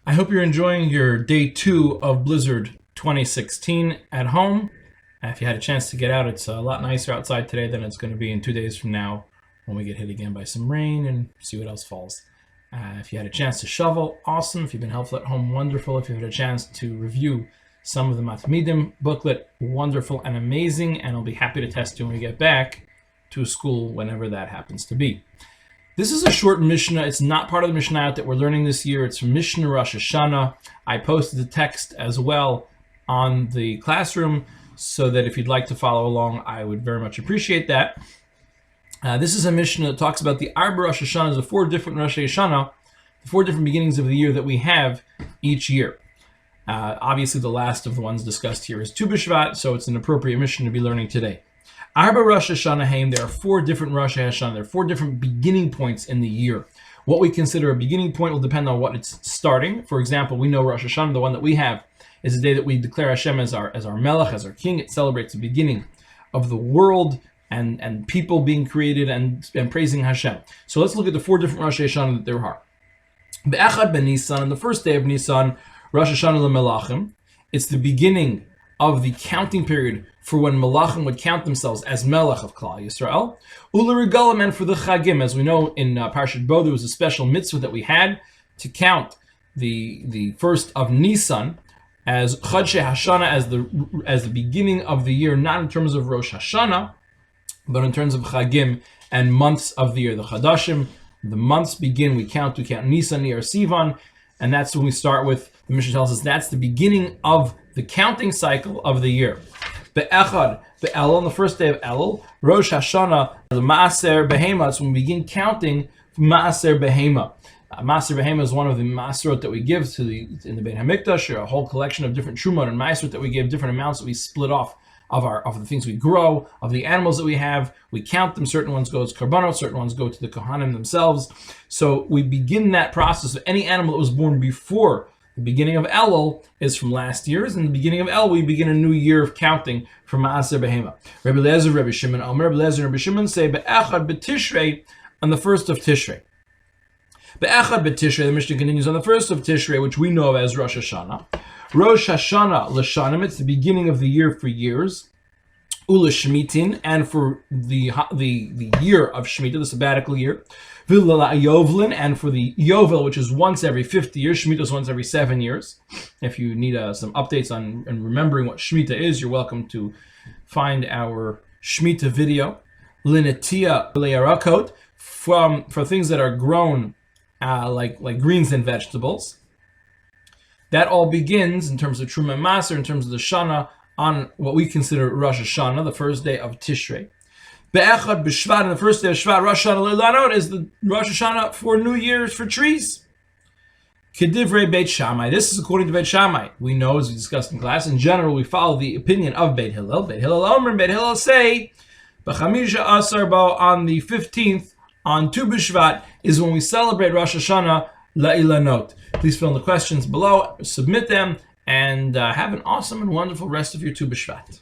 I hope you're enjoying your day 2 of Blizzard 2016 at home. If you had a chance to get out, it's a lot nicer outside today than it's going to be in 2 days from now when we get hit again by some rain and see what else falls. If you had a chance to shovel, awesome. If you've been helpful at home, wonderful. If you had a chance to review some of the Matmidim booklet, wonderful and amazing. And I'll be happy to test you when we get back to school whenever that happens to be. This is a short Mishnah. It's not part of the Mishnah that we're learning this year. It's from Mishnah Rosh Hashana. I posted the text as well on the classroom so that if you'd like to follow along, I would very much appreciate that. This is a Mishnah that talks about the Arba Rosh Hashanah, the 4 different Rosh Hashana, the 4 different beginnings of the year that we have each year. Obviously, the last of the ones discussed here is Tu B'Shvat, so it's an appropriate Mishnah to be learning today. Arba Rosh Hashana Haim, there are 4 different Rosh Hashana. There are 4 different beginning points in the year. What we consider a beginning point will depend on what it's starting. For example, we know Rosh Hashana, the one that we have, is the day that we declare Hashem as our Melech, as our King. It celebrates the beginning of the world and people being created and praising Hashem. So let's look at the 4 different Rosh Hashana that there are. Be'echad ben Nisan, on the first day of Nisan, Rosh Hashana leMelachim. It's the beginning of the counting period for when Melachim would count themselves as Melech of Klal Yisrael. Ula Regalim, and for the Chagim. As we know in Parshat Bo, there was a special mitzvah that we had to count the first of Nisan as Chad Hashana, as the beginning of the year, not in terms of Rosh Hashana, but in terms of Chagim and months of the year. The Chadashim, the months begin, we count Nisan, Iyar, Sivan, and that's when we start with. The Mishnah tells us that's the beginning of the counting cycle of the year. Be'echad, be'elul, on the first day of Elul, Rosh Hashana, the Maaser Behema, it's when we begin counting Maaser Behema. Maaser Behema is one of the Maaserot that we give in the Beit HaMikdash, or a whole collection of different Trumot and Maaserot that we give, different amounts that we split off of the things we grow, of the animals that we have. We count them. Certain ones go to Karbanot, certain ones go to the Kohanim themselves. So we begin that process of any animal that was born before the beginning of Elul is from last year's, and the beginning of Elul we begin a new year of counting from Maaser Behema. Rabbi Eliezer, Rabbi Shimon, Rabbi Eliezer and Rabbi Shimon say Be'echad B'Tishrei, on the first of Tishrei. Be'echad B'Tishrei, the Mishnah continues, on the first of Tishrei, which we know as Rosh Hashana. Rosh Hashana l'shanim, it's the beginning of the year for years. Ula Shmitin, and for the year of Shemitah, the sabbatical year. V'la Yovlin, and for the Yovel, which is once every 50 years. Shemitah is once every 7 years. If you need some updates on and remembering what Shemitah is, you're welcome to find our Shemitah video. Linatia le'arakot, for things that are grown like greens and vegetables. That all begins in terms of Truma and Maaser, in terms of the Shana, on what we consider Rosh Hashana, the first day of Tishrei. Be'echad b'Shvat, on the first day of Shvat, Rosh Hashana le'lanot, is the Rosh Hashana for New Year's, for trees. Kedivrei Beit Shammai, this is according to Beit Shammai. We know, as we discussed in class, in general, we follow the opinion of Beit Hillel. Beit Hillel Omer, Beit Hillel say, B'chamisha Asar Bo, on the 15th, on Tu B'Shvat, is when we celebrate Rosh Hashana le'ilanot. Please fill in the questions below, submit them, and have an awesome and wonderful rest of your Tu B'Shvat.